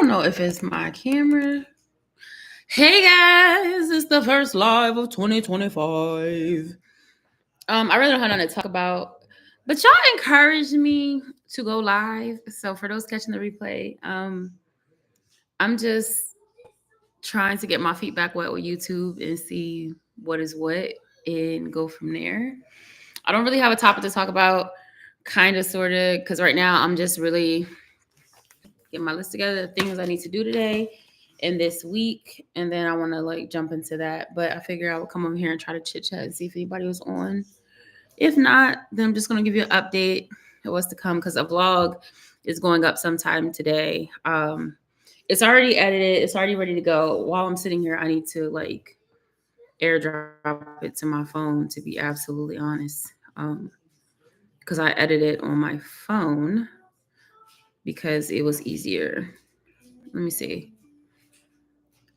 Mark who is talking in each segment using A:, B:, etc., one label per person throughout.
A: don't know if it's my camera. Hey guys, it's the first live of 2025. I really don't have nothing to talk about, but y'all encouraged me to go live. So for those catching the replay, I'm just trying to get my feet back wet with YouTube and see what is what and go from there. I don't really have a topic to talk about, kind of, sort of, because right now I'm just really getting my list together, the things I need to do today and this week, and then I want to like jump into that. But I figure I would come over here and try to chit chat and see if anybody was on. If not, then I'm just gonna give you an update of what's to come because a vlog is going up sometime today. It's already edited, it's already ready to go. While I'm sitting here, I need to like airdrop it to my phone to be absolutely honest. Because I edited on my phone because it was easier. Let me see.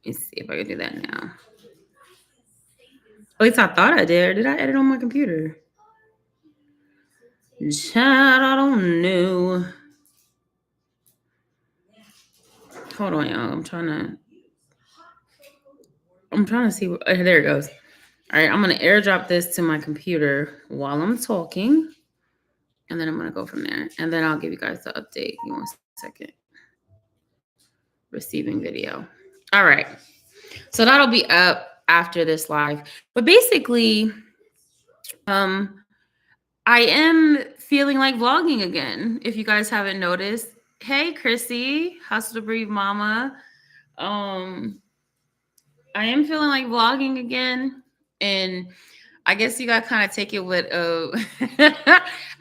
A: Let's see if I can do that now. At least I thought I did. Or did I edit on my computer? Child, I don't know. Hold on, y'all. I'm trying to see. There it goes. All right, I'm gonna airdrop this to my computer while I'm talking, and then I'm gonna go from there. And then I'll give you guys the update. Give me 1 second. Receiving video. All right. So that'll be up after this live. But basically, I am feeling like vlogging again. If you guys haven't noticed, hey Chrissy, Hustle to Breathe Mama. I am feeling like vlogging again, and I guess you gotta kind of take it with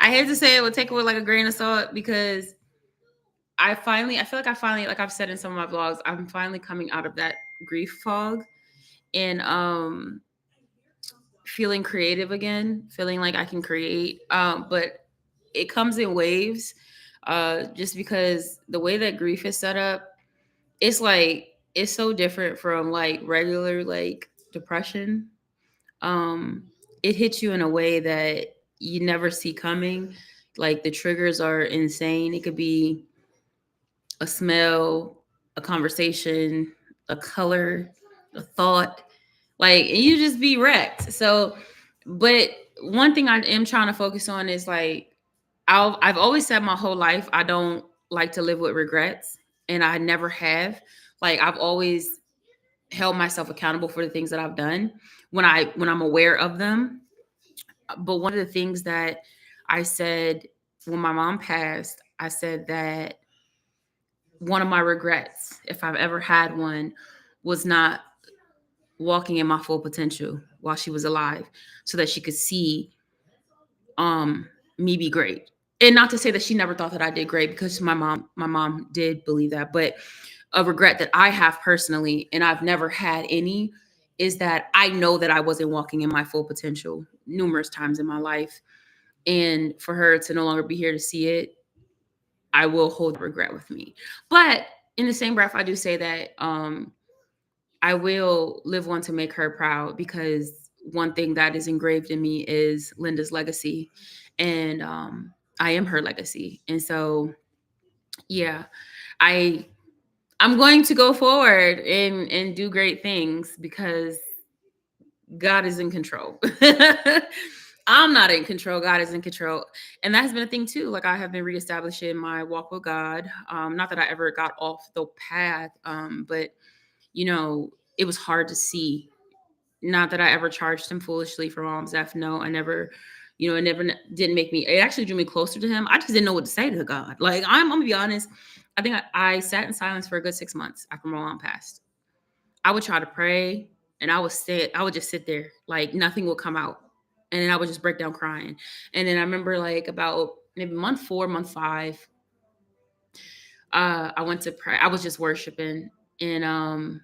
A: I hate to say it, but take it with like a grain of salt because I feel like like I've said in some of my vlogs, I'm finally coming out of that grief fog and feeling creative again, feeling like I can create. But it comes in waves, just because the way that grief is set up, it's so different from like regular like depression. Um, it hits you in a way that you never see coming. Like the triggers are insane. It could be a smell, a conversation, a color, a thought, like and you just be wrecked. So, but one thing I am trying to focus on is like I've always said my whole life I don't like to live with regrets, and I never have. Like I've always held myself accountable for the things that I've done when I'm aware of them. But one of the things that I said when my mom passed, I said that one of my regrets, if I've ever had one, was not walking in my full potential while she was alive so that she could see me be great. And not to say that she never thought that I did great, because my mom did believe that, but a regret that I have personally, and I've never had any, is that I know that I wasn't walking in my full potential numerous times in my life. And for her to no longer be here to see it, I will hold regret with me. But in the same breath, I do say that I will live one to make her proud, because one thing that is engraved in me is Linda's legacy, and I am her legacy. And so, yeah, I I'm going to go forward and do great things because God is in control. I'm not in control. God is in control. And that has been a thing too. Like I have been reestablishing my walk with God. Not that I ever got off the path, but it was hard to see. Not that I ever charged him foolishly for mom's death. No, I never, it never didn't make me, it actually drew me closer to him. I just didn't know what to say to God. Like, I'm gonna be honest. I think I sat in silence for a good 6 months after my mom passed. I would try to pray and I would just sit there, like nothing would come out. And then I would just break down crying. And then I remember like about maybe month 4, month 5, I went to pray. I was just worshiping, and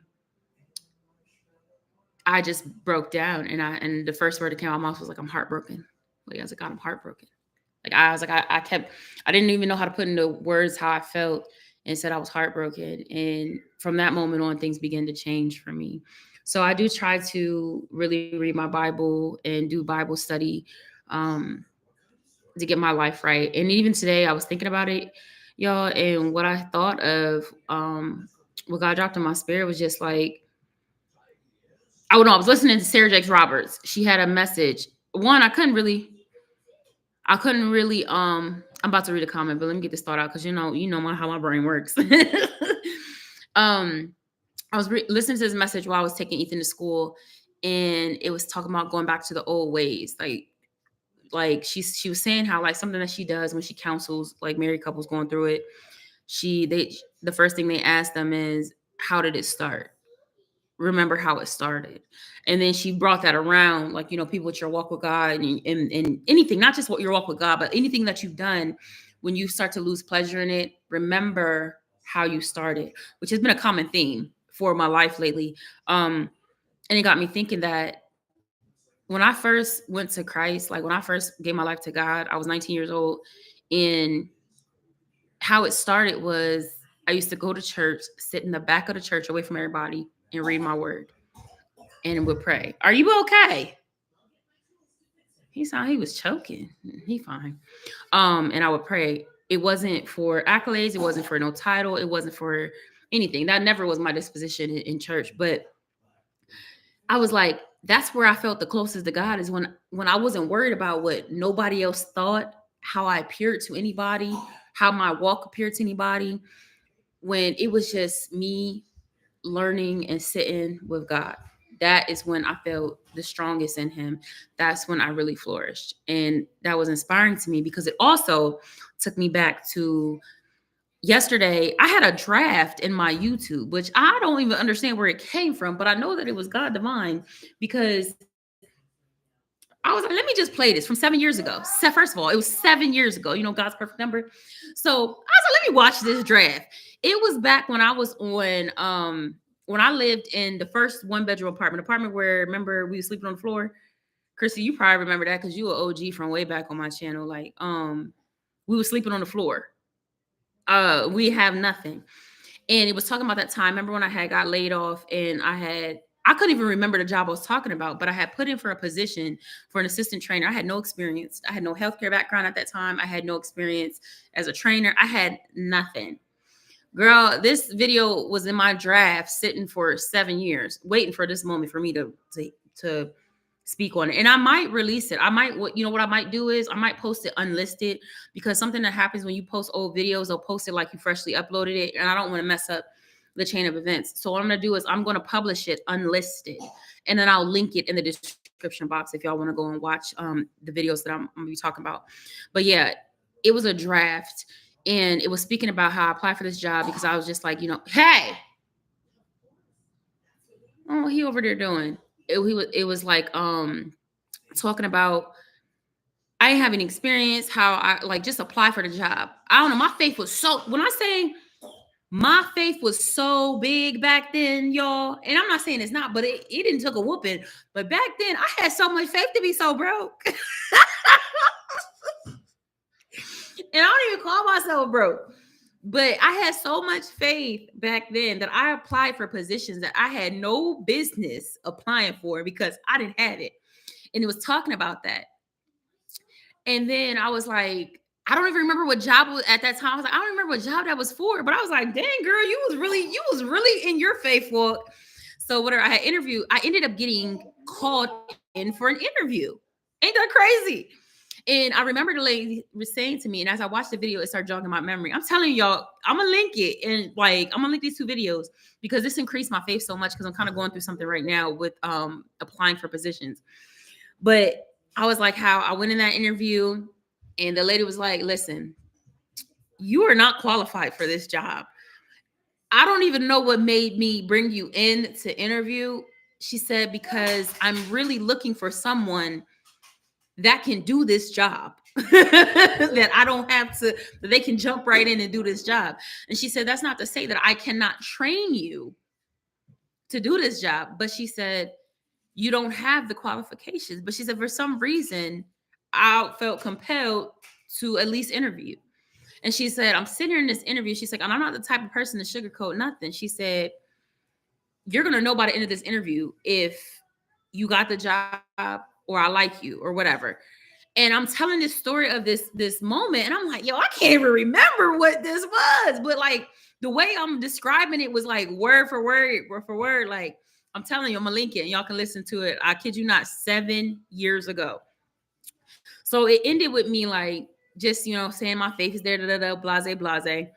A: I just broke down, and the first word that came out of my mouth was like, I'm heartbroken. Like I was like, God, I'm heartbroken. Like I was like, I didn't even know how to put into words how I felt, and said I was heartbroken. And from that moment on, things began to change for me. So I do try to really read my Bible and do Bible study, to get my life right. And even today I was thinking about it, y'all, and what I thought of, what God dropped in my spirit was just like, I don't know. I was listening to Sarah Jakes Roberts. She had a message. One, I'm about to read a comment, but let me get this thought out because how my brain works. um, I was listening to this message while I was taking Ethan to school, and it was talking about going back to the old ways. Like she was saying how like something that she does when she counsels like married couples going through it. The first thing they ask them is, how did it start? Remember how it started. And then she brought that around, like, people with your walk with God and anything, not just what your walk with God, but anything that you've done, when you start to lose pleasure in it, remember how you started, which has been a common theme for my life lately. And it got me thinking that when I first went to Christ, like when I first gave my life to God, I was 19 years old. And how it started was I used to go to church, sit in the back of the church away from everybody and read my word and would pray. Are you okay? He was choking. He fine. And I would pray. It wasn't for accolades. It wasn't for no title. It wasn't for anything. That never was my disposition in church. But I was like, that's where I felt the closest to God, is when I wasn't worried about what nobody else thought, how I appeared to anybody, how my walk appeared to anybody. When it was just me learning and sitting with God. That is when I felt the strongest in him. That's when I really flourished. And that was inspiring to me because it also took me back to yesterday. I had a draft in my YouTube, which I don't even understand where it came from, but I know that it was God divine because I was like, let me just play this from 7 years ago. First of all, it was 7 years ago, God's perfect number. So I was like, let me watch this draft. It was back when I was when I lived in the first one-bedroom apartment where, remember, we were sleeping on the floor. Chrissy, you probably remember that because you were OG from way back on my channel. Like, we were sleeping on the floor. We have nothing. And it was talking about that time. Remember when I had got laid off and I couldn't even remember the job I was talking about, but I had put in for a position for an assistant trainer. I had no experience. I had no healthcare background at that time. I had no experience as a trainer. I had nothing. Girl, this video was in my draft sitting for 7 years, waiting for this moment for me to speak on it. And I might release it. I might, what I might do is I might post it unlisted, because something that happens when you post old videos, they'll post it like you freshly uploaded it. And I don't want to mess up the chain of events. So what I'm going to do is I'm going to publish it unlisted, and then I'll link it in the description box if y'all want to go and watch the videos that I'm going to be talking about. But yeah, it was a draft, and it was speaking about how I applied for this job because I was just like, hey, oh, he over there doing it was like talking about I didn't have any experience, how I like just apply for the job. I don't know. My faith was so, when I say my faith was so big back then, y'all, and I'm not saying it's not, but it didn't took a whooping. But back then I had so much faith to be so broke. And I don't even call myself broke. But I had so much faith back then that I applied for positions that I had no business applying for because I didn't have it. And it was talking about that. And then I was like, I don't even remember what job was at that time. I was like, I don't remember what job that was for. But I was like, dang, girl, you was really in your faith walk. So whatever, I ended up getting called in for an interview. Ain't that crazy? And I remember the lady was saying to me, and as I watched the video, it started jogging my memory. I'm telling y'all, I'm gonna link it, and like I'm gonna link these 2 videos because this increased my faith so much because I'm kind of going through something right now with applying for positions. But I was like, how I went in that interview, and the lady was like, listen, you are not qualified for this job. I don't even know what made me bring you in to interview. She said, because I'm really looking for someone that can do this job. That I don't have to, that they can jump right in and do this job. And she said, that's not to say that I cannot train you to do this job. But she said, you don't have the qualifications. But she said, for some reason, I felt compelled to at least interview. And she said, I'm sitting here in this interview. She's like, I'm not the type of person to sugarcoat nothing. She said, you're going to know by the end of this interview if you got the job or I like you or whatever. And I'm telling this story of this moment, and I'm like, yo, I can't even remember what this was. But like, The way I'm describing it was like word for word. Like I'm telling you, I'm gonna link it and y'all can listen to it. I kid you not, 7 years ago. So it ended with me like just, saying my faith is there, blase, blase.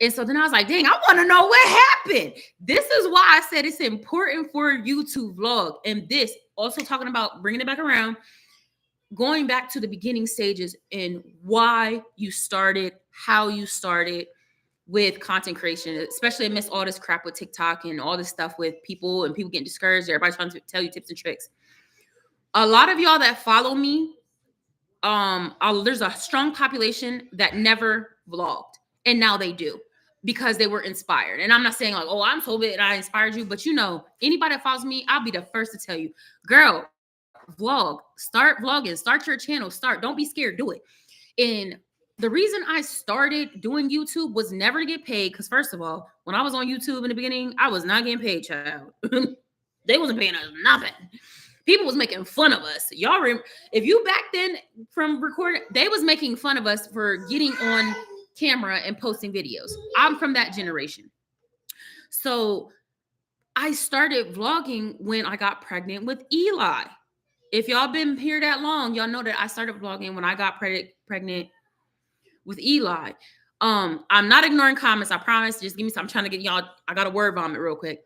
A: And so then I was like, dang, I want to know what happened. This is why I said it's important for you to vlog. And this also talking about bringing it back around, going back to the beginning stages and why you started, how you started with content creation, especially amidst all this crap with TikTok and all this stuff with people and people getting discouraged. Everybody's trying to tell you tips and tricks. A lot of y'all that follow me, there's a strong population that never vlogged, and now they do because they were inspired. And I'm not saying like, oh, I'm so big and I inspired you, but anybody that follows me, I'll be the first to tell you, girl, vlog, start vlogging, start your channel, don't be scared, do it. And the reason I started doing YouTube was never to get paid, because first of all, when I was on YouTube in the beginning, I was not getting paid, child. They wasn't paying us nothing. People was making fun of us. Y'all remember, if you back then from recording, they was making fun of us for getting on camera and posting videos. I'm from that generation. So I started vlogging when I got pregnant with Eli. If y'all been here that long, y'all know that I started vlogging when I got pregnant with Eli. I'm not ignoring comments, I promise. Just give me some. I'm trying to get y'all, I got a word vomit real quick.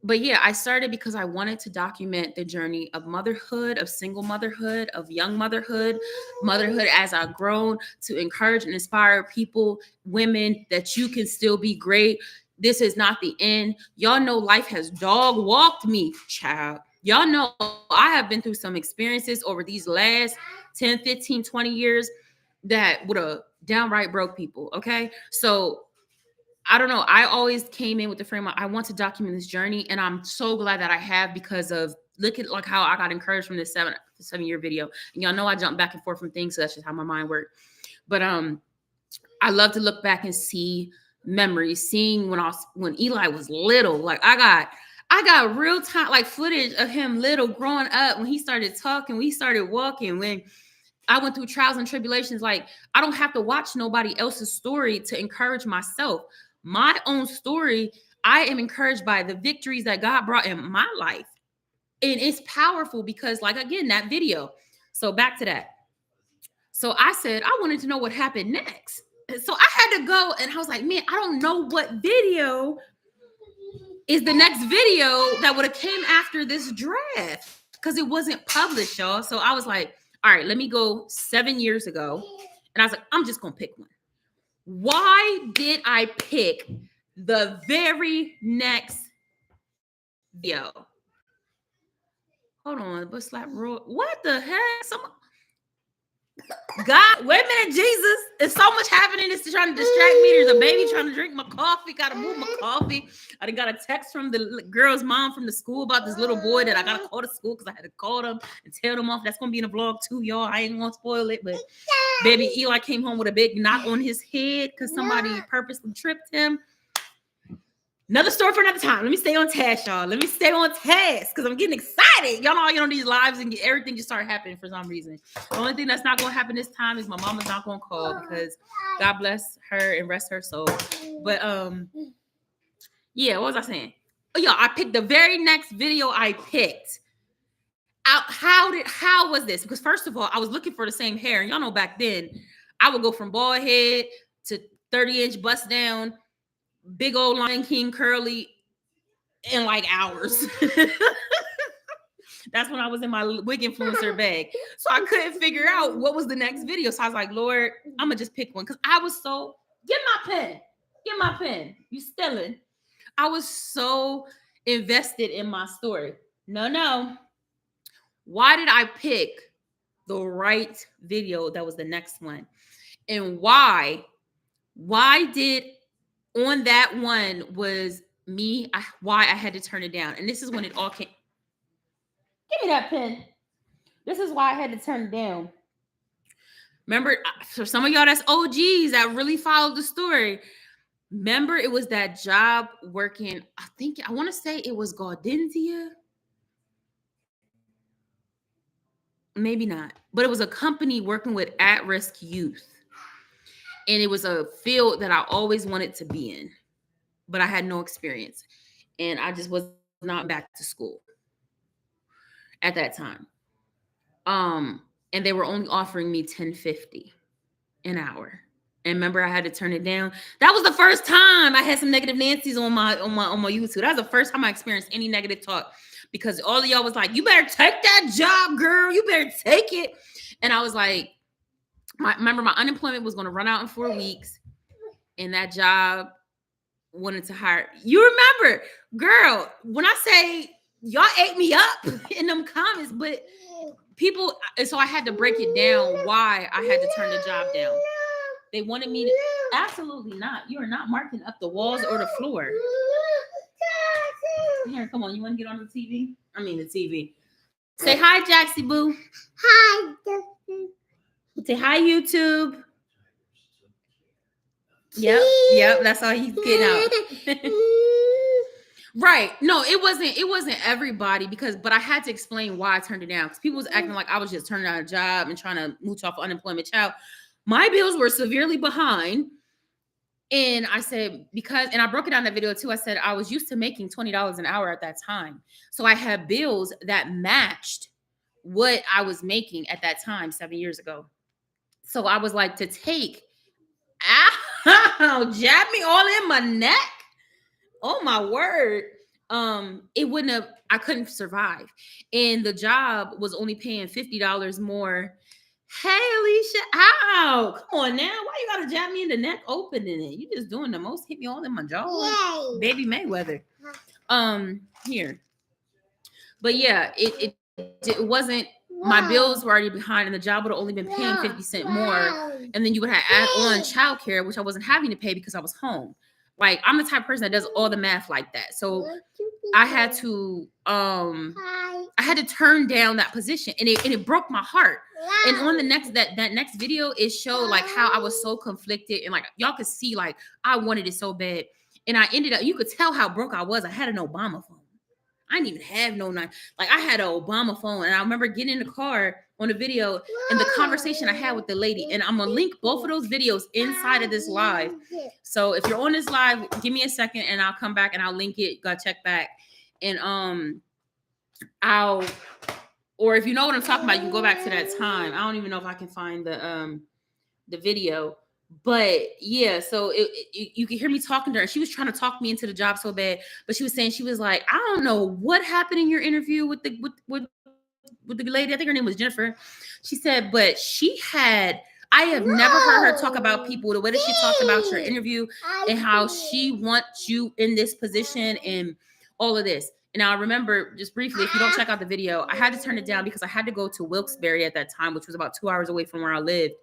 A: But yeah, I started because I wanted to document the journey of motherhood, of single motherhood, of young motherhood as I've grown, to encourage and inspire people, women, that you can still be great. This is not the end. Y'all know life has dog walked me, child. Y'all know I have been through some experiences over these last 10, 15, 20 years that would have downright broke people, okay? So I don't know. I always came in with the frame of, I want to document this journey, and I'm so glad that I have, because of look at like how I got encouraged from this 7-year video. And y'all know I jump back and forth from things, so that's just how my mind works. But I love to look back and see memories, seeing when Eli was little. Like I got real time like footage of him little growing up, when he started talking, when he started walking, when I went through trials and tribulations. Like I don't have to watch nobody else's story to encourage myself. My own story, I am encouraged by the victories that God brought in my life. And it's powerful because, like, again, that video. So back to that. So I said, I wanted to know what happened next. So I had to go, and I was like, man, I don't know what video is the next video that would have came after this draft, because it wasn't published, y'all. So I was like, all right, let me go 7 years ago. And I was like, I'm just going to pick one. Why did I pick the very next video? Hold on, but slap roll. What the heck? God, wait a minute, Jesus. There's so much happening. It's trying to distract me. There's a baby trying to drink my coffee. Gotta move my coffee. I got a text from the girl's mom from the school about this little boy that I gotta call to school, because I had to call them and tell them off. That's gonna be in the vlog too, y'all. I ain't gonna spoil it, but baby Eli came home with a big knot on his head because somebody purposely tripped him. Another story for another time. Let me stay on task, y'all. Let me stay on task, because I'm getting excited. Y'all know, these lives and everything just started happening for some reason. The only thing that's not going to happen this time is my mama's not going to call, because God bless her and rest her soul. But yeah, what was I saying? Oh yeah, I picked the very next video I picked. How was this? Because first of all, I was looking for the same hair, and y'all know back then I would go from bald head to 30-inch bust down, big old Lion King curly in like hours. That's when I was in my wig influencer bag. So I couldn't figure out what was the next video. So I was like, Lord, I'm gonna just pick one, because I was so, get my pen. You stealing. I was so invested in my story. No. Why did I pick the right video that was the next one? And why did on that one was me, why I had to turn it down. And this is when it all came. Give me that pen. This is why I had to turn it down. Remember, for some of y'all that's OGs that really followed the story, remember it was that job working, I want to say it was Gaudenzia. Maybe not. But it was a company working with at-risk youth. And it was a field that I always wanted to be in, but I had no experience. And I just was not going back to school at that time. And they were only offering me 10.50 an hour. And remember, I had to turn it down. That was the first time I had some negative Nancy's on my YouTube. That was the first time I experienced any negative talk, because all of y'all was like, "You better take that job, girl. You better take it." And I was like, remember, my unemployment was going to run out in 4 weeks, and that job wanted to hire. You remember, girl, when I say y'all ate me up in them comments, but people, so I had to break it down why I had to turn the job down. They wanted me to, absolutely not. You are not marking up the walls or the floor. Here, come on. You want to get on the TV? I mean, the TV. Say hi, Jaxie Boo.
B: Hi.
A: Say hi, YouTube. Yep. That's all he's getting out. Right. No, it wasn't everybody, but I had to explain why I turned it down, because people was acting like I was just turning down a job and trying to mooch off unemployment child. My bills were severely behind. And I said, and I broke it down in that video too. I said, I was used to making $20 an hour at that time. So I had bills that matched what I was making at that time 7 years ago. So I was like, to take, jab me all in my neck. Oh my word. It wouldn't have, I couldn't survive. And the job was only paying $50 more. Hey, Alicia, ow, come on now. Why you gotta jab me in the neck opening it? You just doing the most, hit me all in my jaw. Yay. Baby Mayweather. Here. But yeah, it wasn't, my bills were already behind, and the job would have only been paying 50 cents more. And then you would have add on childcare, which I wasn't having to pay because I was home. Like, I'm the type of person that does all the math like that. So I had to turn down that position, and it broke my heart. And on the next that next video, it showed like how I was so conflicted, and like y'all could see like I wanted it so bad, and I ended up, you could tell how broke I was. I had an Obama phone. I didn't even have no like I had an Obama phone, and I remember getting in the car on the video and the conversation I had with the lady. And I'm gonna link both of those videos inside of this live. So if you're on this live, give me a second and I'll come back and I'll link it. Go check back, and or if you know what I'm talking about, you can go back to that time. I don't even know if I can find the video. But yeah, so you can hear me talking to her. She was trying to talk me into the job so bad, but she was saying, she was like, I don't know what happened in your interview with the lady. I think her name was Jennifer. She said, but I have never heard her talk about people the way that she talked about your interview and how she wants you in this position and all of this. And I remember, just briefly, if you don't check out the video, I had to turn it down because I had to go to Wilkes-Barre at that time, which was about 2 hours away from where I lived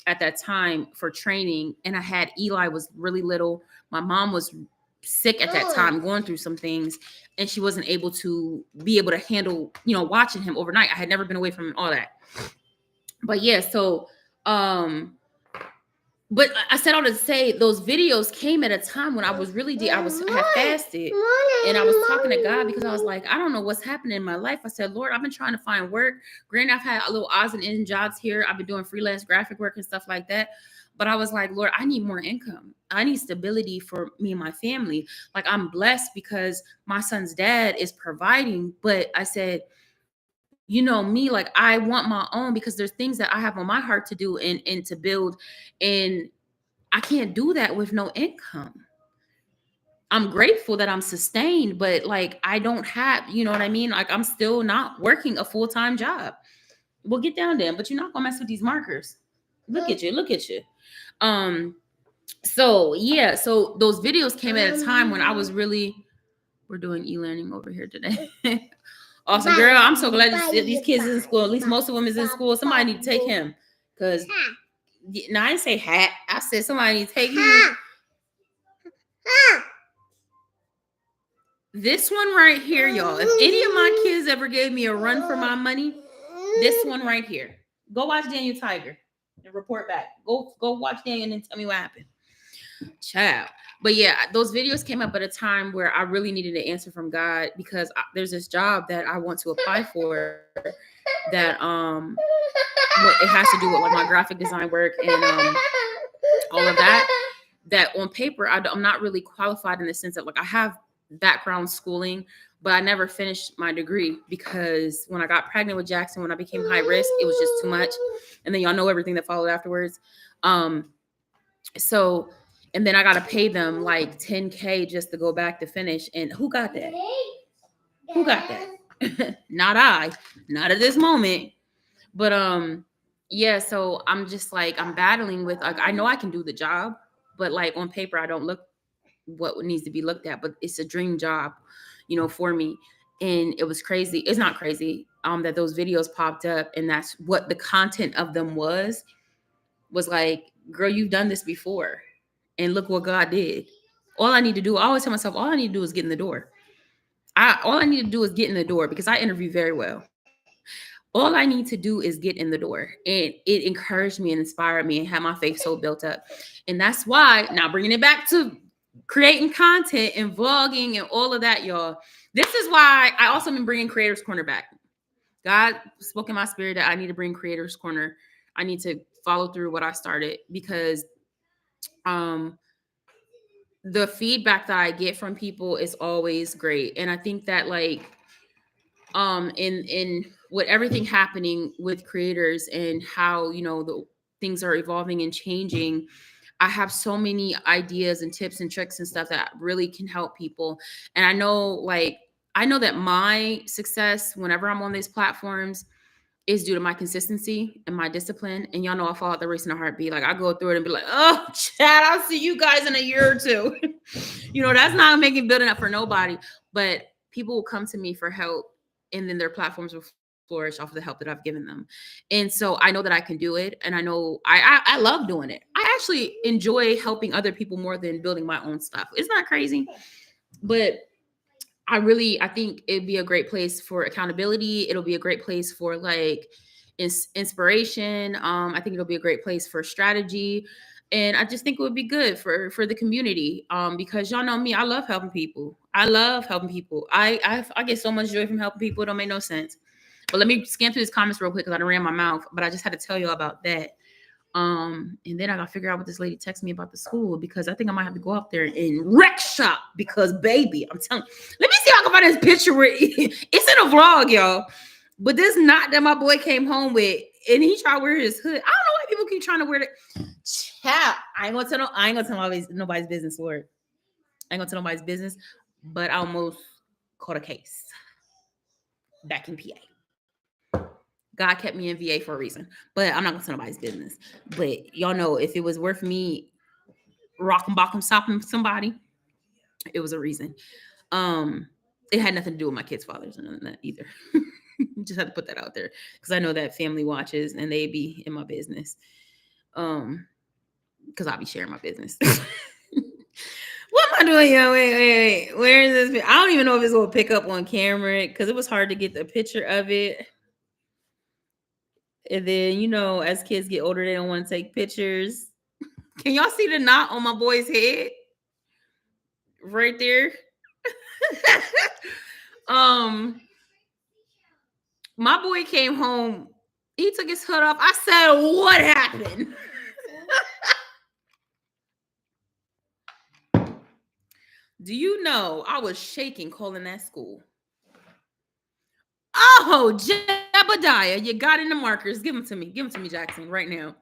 A: at that time, for training. And I had Eli was really little. My mom was sick at that time, going through some things, and she wasn't able to handle, watching him overnight. I had never been away from him, all that. But yeah, so but I said all to say, those videos came at a time when I was really I had fasted, and I was talking to God, because I was like, I don't know what's happening in my life. I said, Lord, I've been trying to find work. Granted, I've had a little odds and ends jobs here. I've been doing freelance graphic work and stuff like that. But I was like, Lord, I need more income. I need stability for me and my family. Like, I'm blessed because my son's dad is providing. But I said, me, like, I want my own, because there's things that I have on my heart to do and to build. And I can't do that with no income. I'm grateful that I'm sustained, but like, I don't have, you know what I mean? Like, I'm still not working a full-time job. We'll get down there, but you're not gonna mess with these markers. Look at you. So yeah, so those videos came at a time when I was really, we're doing e-learning over here today. Awesome, girl. I'm so glad these kids in school. At least most of them is in school. Somebody need to take him, because no, I didn't say hat. I said somebody need to take you. This one right here, y'all. If any of my kids ever gave me a run for my money, this one right here. Go watch Daniel Tiger and report back. Go watch Daniel and then tell me what happened. Child. But yeah, those videos came up at a time where I really needed an answer from God, because there's this job that I want to apply for that it has to do with like my graphic design work, and all of that, that on paper, I'm not really qualified in the sense that like I have background schooling, but I never finished my degree because when I got pregnant with Jackson, when I became high risk, it was just too much. And then y'all know everything that followed afterwards. So, and then I got to pay them like 10K just to go back to finish. And who got that? Who got that? Not I, not at this moment. But yeah, so I'm just like I'm battling with like I know I can do the job, but like on paper I don't look what needs to be looked at, but it's a dream job, for me. And it was crazy. It's not crazy that those videos popped up and that's what the content of them was like, girl, you've done this before and look what God did. All I need to do, I always tell myself, all I need to do is get in the door. All I need to do is get in the door because I interview very well. All I need to do is get in the door. And it encouraged me and inspired me and had my faith so built up. And that's why, now bringing it back to creating content and vlogging and all of that, y'all. This is why I also been bringing Creators Corner back. God spoke in my spirit that I need to bring Creators Corner. I need to follow through what I started because the feedback that I get from people is always great. And I think that like in with everything happening with creators and how the things are evolving and changing, I have so many ideas and tips and tricks and stuff that really can help people. And I know that my success whenever I'm on these platforms is due to my consistency and my discipline. And y'all know I fall out the race in a heartbeat. Like I go through it and be like, oh, Chad, I'll see you guys in a year or two. That's not making building up for nobody. But people will come to me for help, and then their platforms will flourish off of the help that I've given them. And so I know that I can do it, and I know I love doing it. I actually enjoy helping other people more than building my own stuff. It's not crazy, but I think it'd be a great place for accountability. It'll be a great place for like inspiration. I think it'll be a great place for strategy. And I just think it would be good for the community. Because y'all know me, I love helping people. I love helping people. I get so much joy from helping people. It don't make no sense. But let me scan through these comments real quick because I done ran my mouth. But I just had to tell you about that. And then I gotta figure out what this lady texted me about the school because I think I might have to go up there and wreck shop because baby, I'm telling you, let me see if I can find this picture where it's in a vlog, y'all. But this knot that my boy came home with, and he tried to wear his hood. I don't know why people keep trying to wear it. Chat. I ain't gonna tell nobody's business for it. I ain't gonna tell nobody's business, but I almost caught a case back in PA. God kept me in VA for a reason, but I'm not gonna tell nobody's business. But y'all know if it was worth me rocking, bocking, stopping somebody, it was a reason. It had nothing to do with my kids' fathers and none of that either. Just had to put that out there because I know that family watches and they be in my business. Because I'll be sharing my business. What am I doing? Yo, wait. Where is this? I don't even know if it's gonna pick up on camera because it was hard to get the picture of it. And then, as kids get older, they don't want to take pictures. Can y'all see the knot on my boy's head? Right there. My boy came home. He took his hood off. I said, what happened? Do you know I was shaking calling that school? Oh, Jebediah, you got in the markers. Give them to me. Give them to me, Jackson, right now.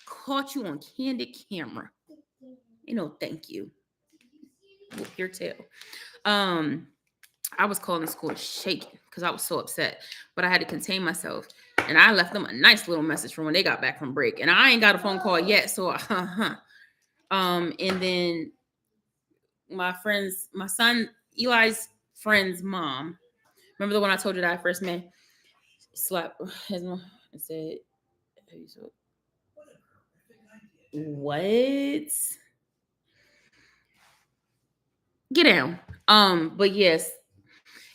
A: Caught you on candid camera. Thank you. Whoop your tail. I was calling school shaking because I was so upset, but I had to contain myself. And I left them a nice little message from when they got back from break. And I ain't got a phone call yet. So, and then my son, Eli's friend's mom, remember the one I told you that I first met? Slapped his mom and said, what? Get down. But yes.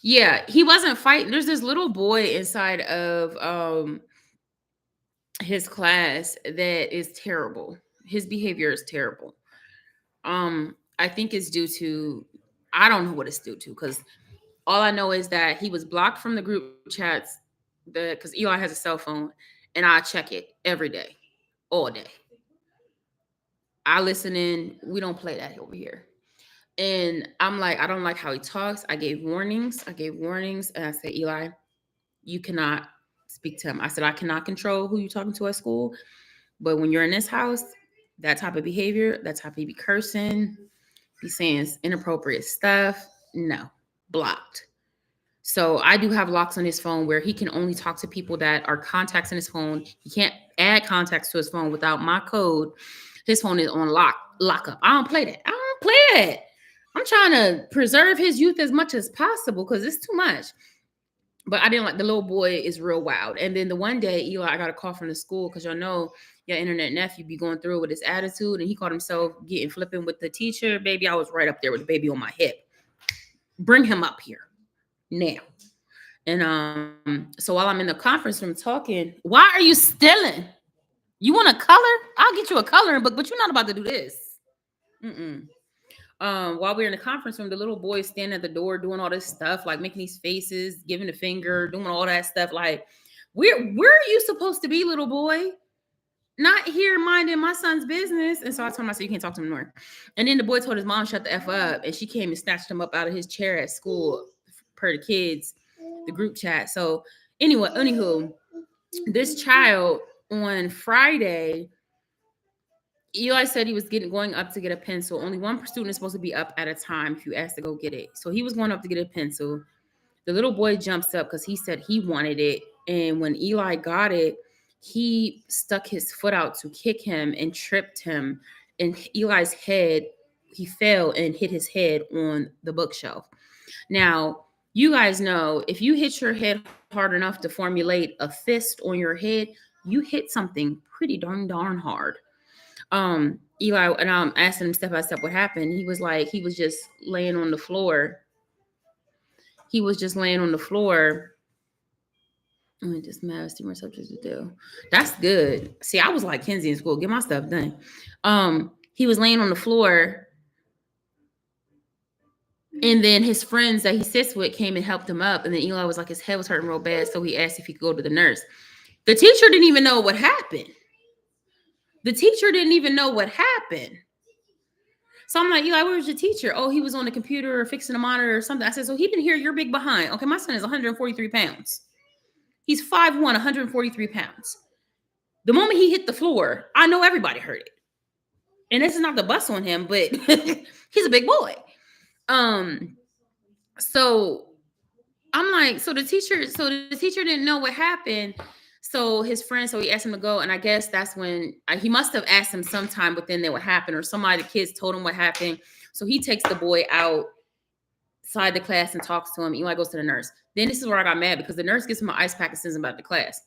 A: Yeah, he wasn't fighting. There's this little boy inside of his class that is terrible. His behavior is terrible. I think it's due to, I don't know what it's due to, because all I know is that he was blocked from the group chats because Eli has a cell phone and I check it every day, all day. I listen in. We don't play that over here. And I'm like, I don't like how he talks. I gave warnings. And I said, Eli, you cannot speak to him. I said, I cannot control who you're talking to at school. But when you're in this house, that type of behavior, that type of be cursing, be saying inappropriate stuff, no, blocked. So I do have locks on his phone where he can only talk to people that are contacts in his phone. He can't add contacts to his phone without my code. His phone is on lockup. I don't play that. I don't play that. I'm trying to preserve his youth as much as possible because it's too much. But I didn't like the little boy is real wild. And then the one day, Eli, I got a call from the school because y'all know your internet nephew be going through with his attitude, and he caught himself getting flipping with the teacher. Baby, I was right up there with the baby on my hip. Bring him up here now. And so while I'm in the conference room talking, why are you stealing? You want a color? I'll get you a coloring book, but you're not about to do this. Mm-mm. While we're in the conference room, the little boy is standing at the door doing all this stuff, like making these faces, giving the finger, doing all that stuff. Like, where are you supposed to be, little boy? Not here minding my son's business. And so I told him, I said, you can't talk to him anymore. And then the boy told his mom, shut the F up. And she came and snatched him up out of his chair at school per the kids, the group chat. So anywho, this child on Friday, Eli said he was going up to get a pencil. Only one student is supposed to be up at a time if you ask to go get it. So he was going up to get a pencil. The little boy jumps up because he said he wanted it. And when Eli got it, he stuck his foot out to kick him and tripped him. And Eli's head, he fell and hit his head on the bookshelf. Now, you guys know if you hit your head hard enough to formulate a fist on your head, you hit something pretty darn hard. Eli, and I'm asking him step by step what happened. He was like, he was just laying on the floor. He was just laying on the floor. I just mad, see more subjects to do. That's good. See, I was like Kenzie in school, get my stuff done. He was laying on the floor, and then his friends that he sits with came and helped him up. And then Eli was like, his head was hurting real bad, so he asked if he could go to the nurse. The teacher didn't even know what happened. So I'm like, Eli, where's your teacher? Oh, he was on the computer or fixing a monitor or something. I said, so he didn't hear you're big behind. Okay, my son is 143 pounds. He's 5'1", 143 pounds. The moment he hit the floor, I know everybody heard it. And this is not the bus on him, but he's a big boy. So I'm like, so the teacher didn't know what happened. So his friend, so he asked him to go. And I guess that's when he must have asked him sometime within there what happened, or somebody, the kids told him what happened. So he takes the boy outside the class and talks to him. Eli goes to the nurse. Then this is where I got mad because the nurse gives him an ice pack and sends him back to class.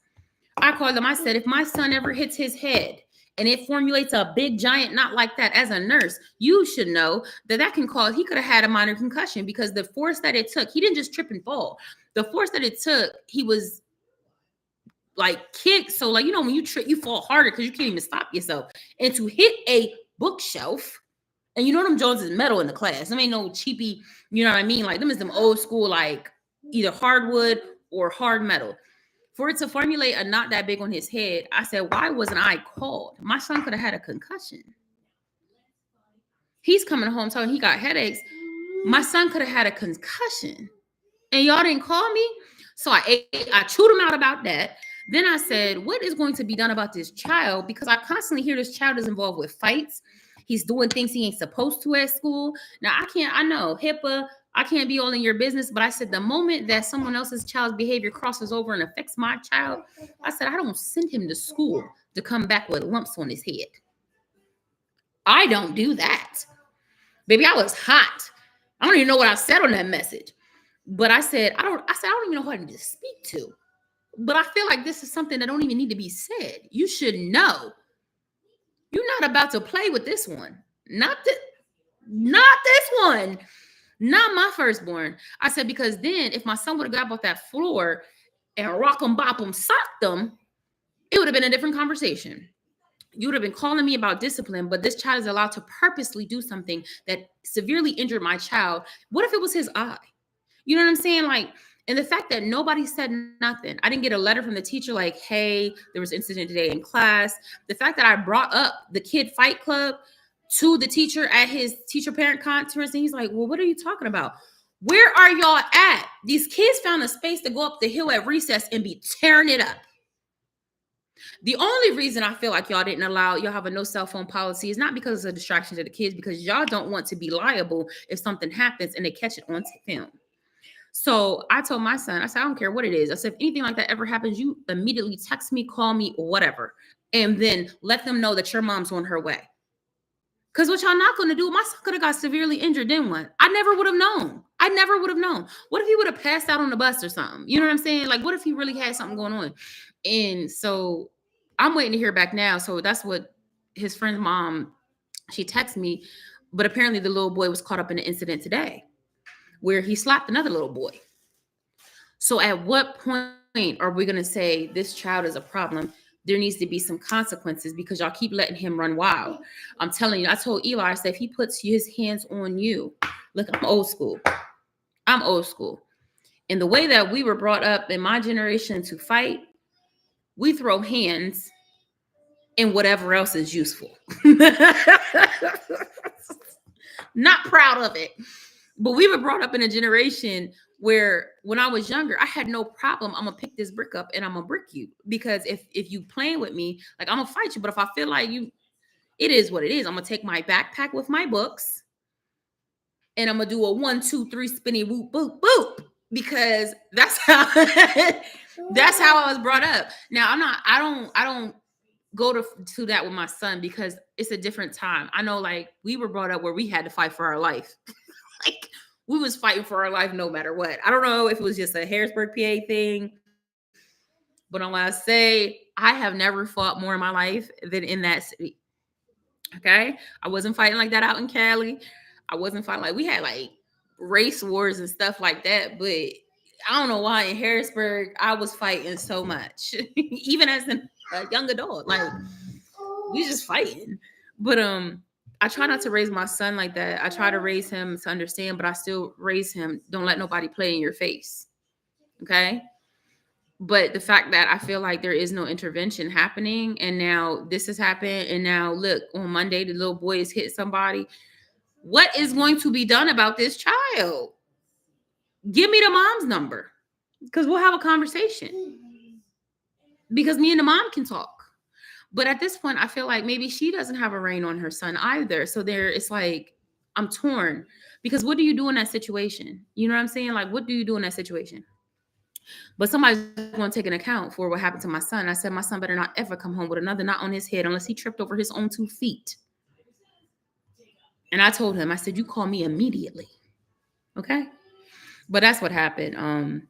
A: I called him. I said, if my son ever hits his head and it formulates a big giant knot like that, as a nurse, you should know that can cause, he could have had a minor concussion because the force that it took, he didn't just trip and fall. The force that it took, he was like kicked. So like, when you trip, you fall harder because you can't even stop yourself. And to hit a bookshelf, and them Jones is metal in the class. Them ain't no cheapy, you know what I mean? Like them is them old school, like either hardwood or hard metal. For it to formulate a knot that big on his head, I said, why wasn't I called? My son could have had a concussion. He's coming home telling he got headaches. My son could have had a concussion. And y'all didn't call me? So I chewed him out about that. Then I said, what is going to be done about this child? Because I constantly hear this child is involved with fights. He's doing things he ain't supposed to at school. Now, I know, HIPAA, I can't be all in your business, but I said the moment that someone else's child's behavior crosses over and affects my child, I said, I don't send him to school to come back with lumps on his head. I don't do that. Baby, I was hot. I don't even know what I said on that message. But I said, I don't even know who I need to speak to. But I feel like this is something that don't even need to be said. You should know. You're not about to play with this one. Not this one. Not my firstborn. I said, because then if my son would have got off that floor and rock 'em, bop 'em, socked them, it would have been a different conversation. You would have been calling me about discipline, but this child is allowed to purposely do something that severely injured my child. What if it was his eye? You know what I'm saying? Like, and the fact that nobody said nothing. I didn't get a letter from the teacher like, hey, there was an incident today in class. The fact that I brought up the kid fight club, to the teacher at his teacher parent conference. And he's like, well, what are you talking about? Where are y'all at? These kids found a space to go up the hill at recess and be tearing it up. The only reason I feel like y'all didn't allow, y'all have a no cell phone policy is not because it's a distraction to the kids, because y'all don't want to be liable if something happens and they catch it on film. So I told my son, I said, I don't care what it is. I said, if anything like that ever happens, you immediately text me, call me, whatever. And then let them know that your mom's on her way. Because what y'all not going to do, my son could have got severely injured then what? I never would have known. I never would have known. What if he would have passed out on the bus or something? You know what I'm saying? Like, what if he really had something going on? And so I'm waiting to hear back now. So that's what his friend's mom, she texted me. But apparently the little boy was caught up in an incident today where he slapped another little boy. So at what point are we going to say this child is a problem? There needs to be some consequences because y'all keep letting him run wild. I'm telling you, I told Eli, I said, if he puts his hands on you, look, I'm old school. I'm old school. And the way that we were brought up in my generation to fight, we throw hands and whatever else is useful. Not proud of it. But we were brought up in a generation where when I was younger, I had no problem. I'm going to pick this brick up and I'm going to brick you. Because if you playing with me, like I'm going to fight you. But if I feel like you, it is what it is. I'm going to take my backpack with my books and I'm going to do a 1, 2, 3 spinny whoop, boop, boop. Because that's how, that's how I was brought up. Now I don't go to that with my son because it's a different time. I know like we were brought up where we had to fight for our life. Like we was fighting for our life no matter what. I don't know if it was just a Harrisburg, PA thing, but I want to say I have never fought more in my life than in that city. Okay, I wasn't fighting like that out in Cali. I wasn't fighting like we had like race wars and stuff like that, but I don't know why in Harrisburg I was fighting so much, even as a young adult. Like we just fighting, but I try not to raise my son like that. I try to raise him to understand, but I still raise him. Don't let nobody play in your face. Okay. But the fact that I feel like there is no intervention happening, and now this has happened, and now look, on Monday, the little boy has hit somebody. What is going to be done about this child? Give me the mom's number because we'll have a conversation. Because me and the mom can talk. But at this point, I feel like maybe she doesn't have a reign on her son either. So there, it's like I'm torn because what do you do in that situation? You know what I'm saying? Like, what do you do in that situation? But somebody's going to take an account for what happened to my son. I said, my son better not ever come home with another knot on his head unless he tripped over his own 2 feet. And I told him, I said, you call me immediately. Okay. But that's what happened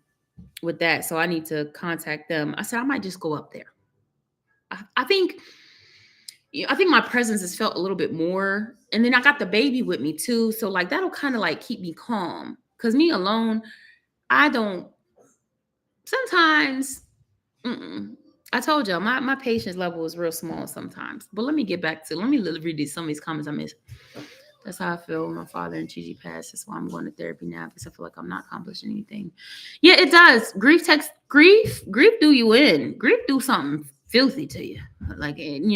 A: with that. So I need to contact them. I said, I might just go up there. I think my presence is felt a little bit more. And then I got the baby with me too. So like that'll kind of like keep me calm. Cause me alone, I don't sometimes. I told y'all my patience level is real small sometimes. But let me get back to let me read some of these comments I missed. That's how I feel when my father and Gigi passed. That's why I'm going to therapy now because I feel like I'm not accomplishing anything. Yeah, it does. Grief do you in. Grief do something filthy to you. Like and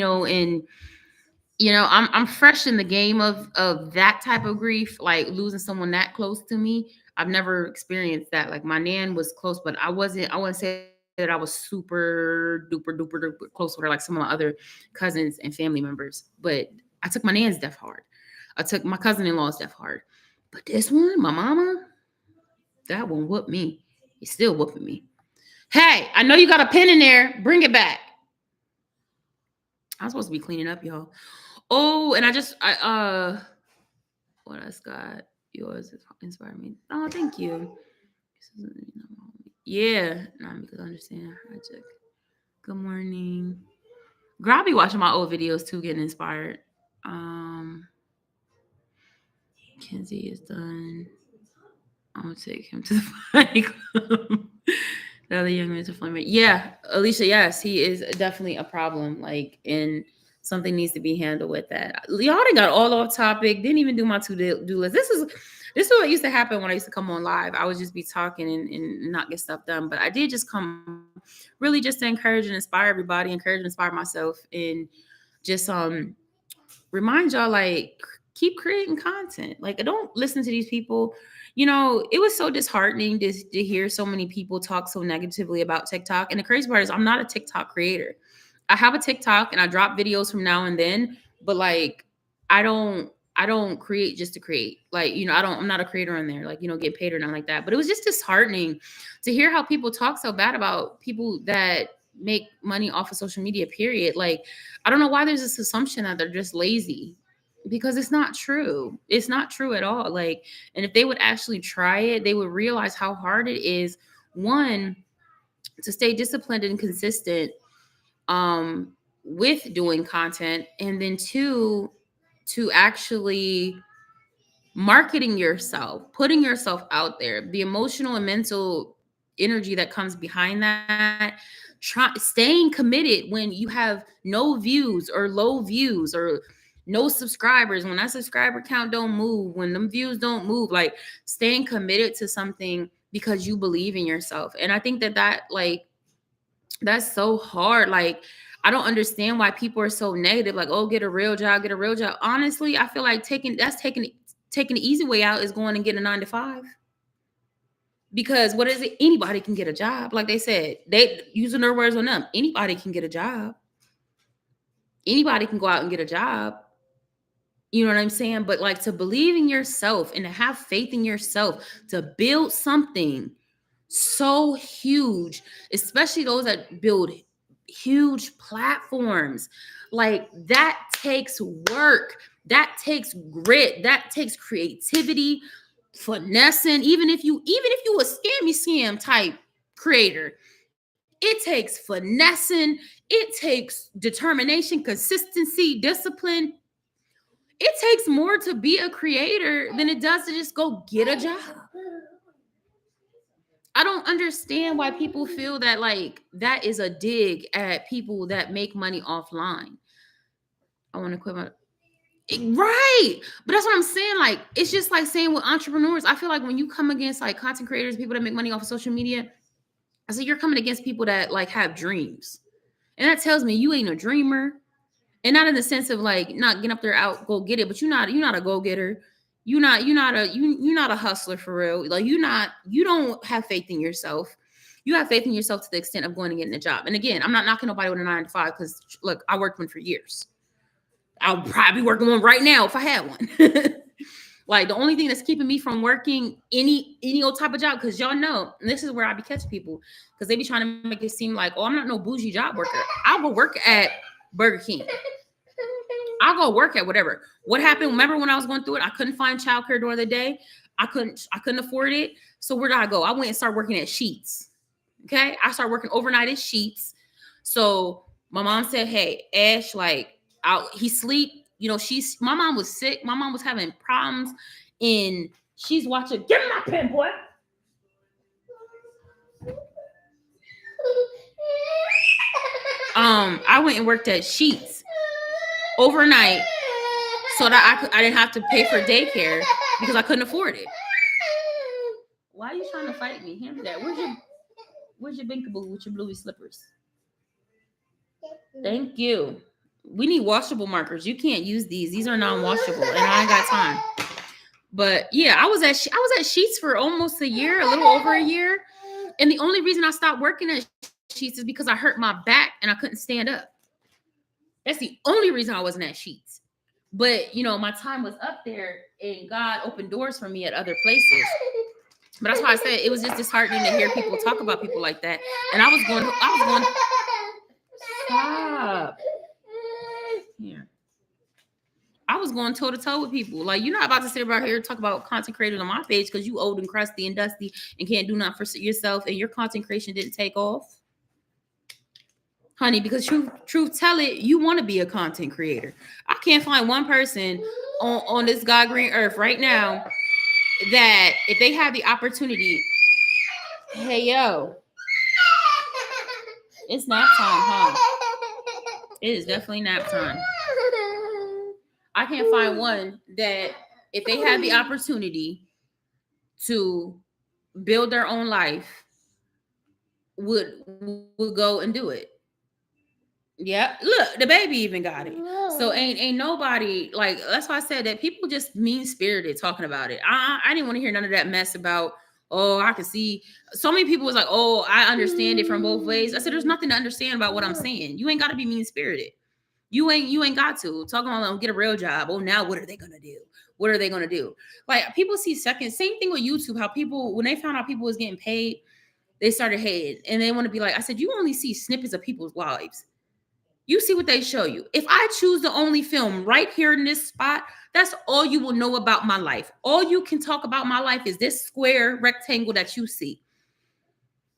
A: I'm fresh in the game of that type of grief, like losing someone that close to me. I've never experienced that. Like my nan was close, but I wouldn't say that I was super duper close with her like some of my other cousins and family members. But I took my nan's death hard. I took my cousin-in-law's death hard. But this one, my mama, that one whooped me. It's still whooping me. Hey, I know you got a pen in there. Bring it back. I'm supposed to be cleaning up, y'all. Oh, and what else got? Yours inspired me. Oh, thank you. Yeah, not because I understand. Good morning. Girl, I'll be watching my old videos too, getting inspired. Kenzie is done. I'm gonna take him to the fight club. The other young man's a flame. Yeah, Alicia, yes, he is definitely a problem. Like, and something needs to be handled with that. Y'all done got all off topic. Didn't even do my to-do list. This is what used to happen when I used to come on live. I would just be talking and not get stuff done. But I did just come really just to encourage and inspire everybody, encourage and inspire myself, and just remind y'all, like, keep creating content. Like, don't listen to these people. It was so disheartening to hear so many people talk so negatively about TikTok. And the crazy part is, I'm not a TikTok creator. I have a TikTok and I drop videos from now and then, but like, I don't create just to create. Like, I'm not a creator on there, like, get paid or nothing like that. But it was just disheartening to hear how people talk so bad about people that make money off of social media, period. Like, I don't know why there's this assumption that they're just lazy, because it's not true. It's not true at all. Like, and if they would actually try it, they would realize how hard it is, one, to stay disciplined and consistent um with doing content, and then two, to actually marketing yourself, putting yourself out there, the emotional and mental energy that comes behind that, staying committed when you have no views or low views or no subscribers, when that subscriber count don't move, when them views don't move, like, staying committed to something because you believe in yourself. And I think that like, that's so hard. Like, I don't understand why people are so negative. Like, oh, get a real job, get a real job. Honestly, I feel like taking the easy way out is going and getting a 9 to 5. Because what is it? Anybody can get a job. Like they said, they using their words on them. Anybody can get a job. Anybody can go out and get a job. You know what I'm saying? But like, to believe in yourself and to have faith in yourself, to build something so huge, especially those that build huge platforms, like, that takes work, that takes grit, that takes creativity, finessing. Even if you a scam type creator, it takes finessing, it takes determination, consistency, discipline. It takes more to be a creator than it does to just go get a job. I don't understand why people feel that, like, that is a dig at people that make money offline. I want to quit my right. But that's what I'm saying. Like, it's just like saying with entrepreneurs. I feel like when you come against like content creators, people that make money off of social media, I say you're coming against people that like have dreams. And that tells me you ain't a dreamer. And not in the sense of like not getting up there out, go get it, but you're not a go-getter. You're not a hustler for real. Like, you don't have faith in yourself. You have faith in yourself to the extent of going and getting a job. And again, I'm not knocking nobody with a 9 to 5, because look, I worked one for years. I'll probably be working one right now if I had one. Like, the only thing that's keeping me from working any old type of job, because y'all know, and this is where I be catching people, because they be trying to make it seem like, oh, I'm not no bougie job worker. I'll go work at Burger King. I'll go work at whatever. What happened? Remember when I was going through it? I couldn't find childcare during the day. I couldn't afford it. So where did I go? I went and started working at Sheets. Okay. I started working overnight at Sheets. So my mom said, hey, Ash, like, he sleep. My mom was sick. My mom was having problems, and she's watching. Give me my pen, boy. I went and worked at Sheets overnight so that I didn't have to pay for daycare because I couldn't afford it. Why are you trying to fight me? Hand me that. Where's your binkaboo with your bluey slippers? Thank you. We need washable markers. You can't use these. These are non-washable, and I ain't got time. But yeah, I was at Sheets for almost a year, a little over a year. And the only reason I stopped working at Sheets is because I hurt my back and I couldn't stand up. That's the only reason I wasn't at Sheets. But my time was up there, and God opened doors for me at other places. But that's why I said it was just disheartening to hear people talk about people like that. And I was going, stop. Here. I was going toe to toe with people. Like, you're not about to sit about here and talk about content creators on my page because you old and crusty and dusty and can't do nothing for yourself, and your content creation didn't take off. Honey, because truth tell it, you want to be a content creator. I can't find one person on this God green earth right now that if they have the opportunity, hey, yo, it's nap time, huh? It is definitely nap time. I can't find one that if they had the opportunity to build their own life would go and do it. Yeah, look, the baby even got it. So ain't nobody like. That's why I said that people just mean spirited talking about it. I didn't want to hear none of that mess about. Oh, I can see. So many people was like, oh, I understand it from both ways. I said, there's nothing to understand about what I'm saying. You ain't got to be mean spirited. You ain't got to talking about get a real job. Oh, now what are they gonna do? What are they gonna do? Like people see second. Same thing with YouTube. How people when they found out people was getting paid, they started hating and they want to be like. I said, you only see snippets of people's lives. You see what they show you. If I choose to only film right here in this spot, that's all you will know about my life. All you can talk about my life is this square rectangle that you see.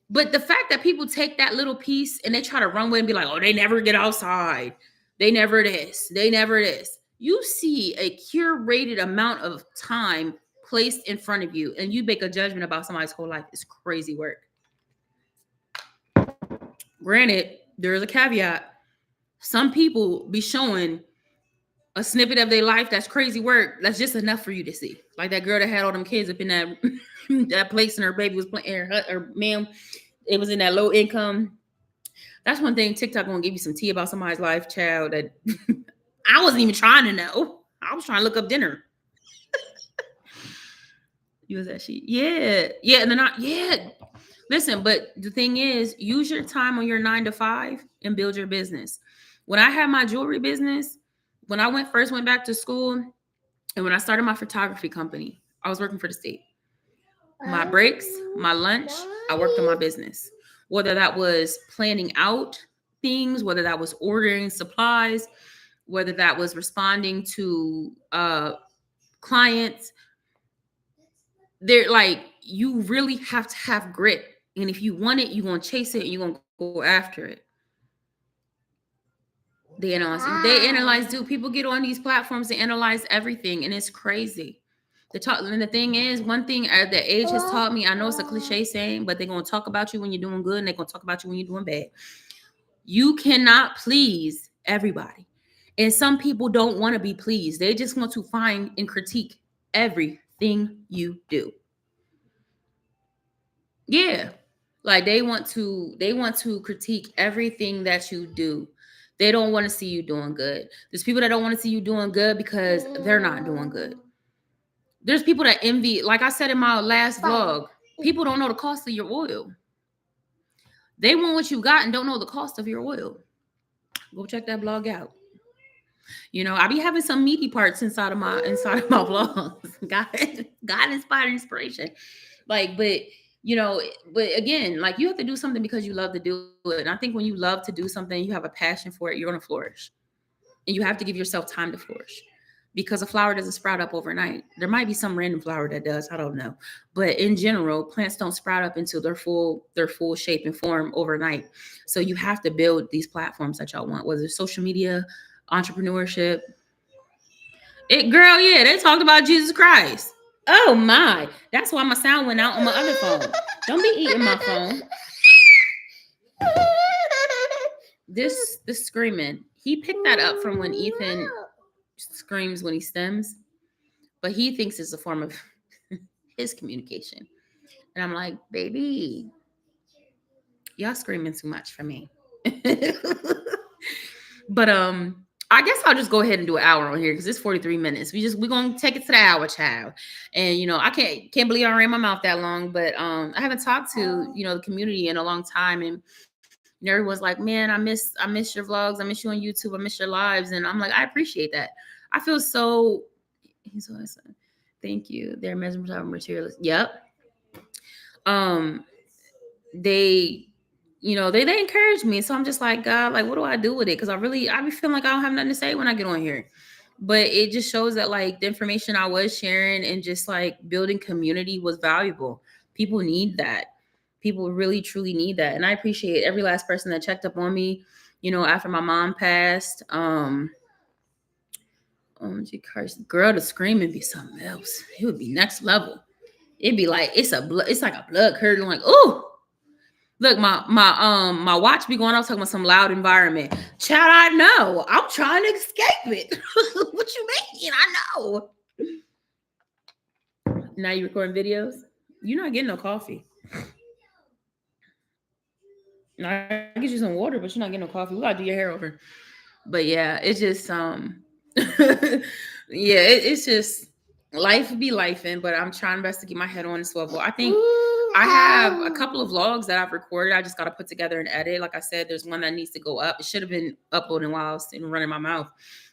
A: But the fact that people take that little piece and they try to run with it and be like, oh, they never get outside. They never this. They never this. You see a curated amount of time placed in front of you and you make a judgment about somebody's whole life. It's crazy work. Granted, there is a caveat. Some people be showing a snippet of their life that's crazy work. That's just enough for you to see. Like that girl that had all them kids up in that that place and her baby was playing her man. It was in that low income. That's one thing TikTok gonna give you some tea about somebody's life, child. That I wasn't even trying to know. I was trying to look up dinner. You was that she? Yeah, yeah, and then yeah. Listen, but the thing is, use your time on your 9 to 5 and build your business. When I had my jewelry business, when I first went back to school, and when I started my photography company, I was working for the state. My breaks, my lunch, I worked on my business. Whether that was planning out things, whether that was ordering supplies, whether that was responding to clients, they're like, you really have to have grit. And if you want it, you're going to chase it and you're going to go after it. They analyze, dude. People get on these platforms to analyze everything, and it's crazy. And the thing is, one thing the age has taught me, I know it's a cliche saying, but they're going to talk about you when you're doing good and they're going to talk about you when you're doing bad. You cannot please everybody. And some people don't want to be pleased. They just want to find and critique everything you do. Yeah. Like they want to critique everything that you do. They don't want to see you doing good. There's people that don't want to see you doing good because they're not doing good. There's people that envy, like I said in my last vlog, people don't know the cost of your oil. They want what you got and don't know the cost of your oil. Go check that blog out. I be having some meaty parts inside of my vlogs. God inspired inspiration. Like, but again, like you have to do something because you love to do it. And I think when you love to do something, you have a passion for it, you're gonna flourish. And you have to give yourself time to flourish. Because a flower doesn't sprout up overnight. There might be some random flower that does, I don't know. But in general, plants don't sprout up until their full shape and form overnight. So you have to build these platforms that y'all want, whether it's social media, entrepreneurship. Girl, yeah, they talked about Jesus Christ. Oh my. That's why my sound went out on my other phone. Don't be eating my phone. This screaming. He picked that up from when Ethan screams when he stems, but he thinks it's a form of his communication. And I'm like, baby, y'all screaming too much for me. But I guess I'll just go ahead and do an hour on here because it's 43 minutes. We're gonna take it to the hour, child. And I can't believe I ran my mouth that long, but I haven't talked to the community in a long time, and everyone's like, man, I miss your vlogs, I miss you on YouTube, I miss your lives, and I'm like, I appreciate that. I feel so. He's awesome. Thank you. They're measurements of materials. Yep. They they encourage me. So I'm just like, God, like, what do I do with it? Because I be feeling like I don't have nothing to say when I get on here. But it just shows that like the information I was sharing and just like building community was valuable. People need that. People really truly need that. And I appreciate every last person that checked up on me, after my mom passed. Girl, to scream and be something else. It would be next level. It'd be like it's like a blood curdling, like, oh. Look, my watch be going off talking about some loud environment. Child, I know. I'm trying to escape it. What you mean? I know. Now you recording videos? You're not getting no coffee. I get you some water, but you're not getting no coffee. We gotta do your hair over. But yeah, it's just yeah, it's just life be life in, but I'm trying best to keep my head on the swivel. I think I have a couple of vlogs that I've recorded. I just got to put together and edit. Like I said, there's one that needs to go up. It should have been uploading while I was running my mouth.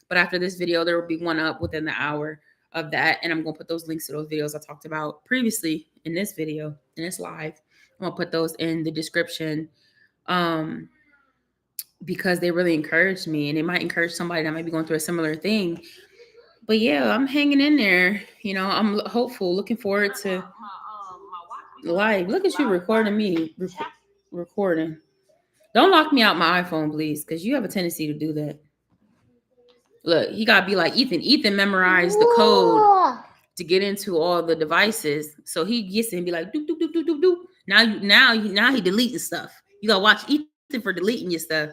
A: But after this video, there will be one up within the hour of that. And I'm going to put those links to those videos I talked about previously in this video, in this live. I'm going to put those in the description because they really encouraged me, and it might encourage somebody that might be going through a similar thing. But yeah, I'm hanging in there. You know, I'm hopeful, looking forward to live. Look at you recording me, recording. Don't lock me out my iPhone, please, because you have a tendency to do that. Look, he gotta be like Ethan. Ethan memorized the code to get into all the devices, so he gets in and be like, doop doop doop doop doop doop. Now he deleting stuff. You gotta watch Ethan for deleting your stuff.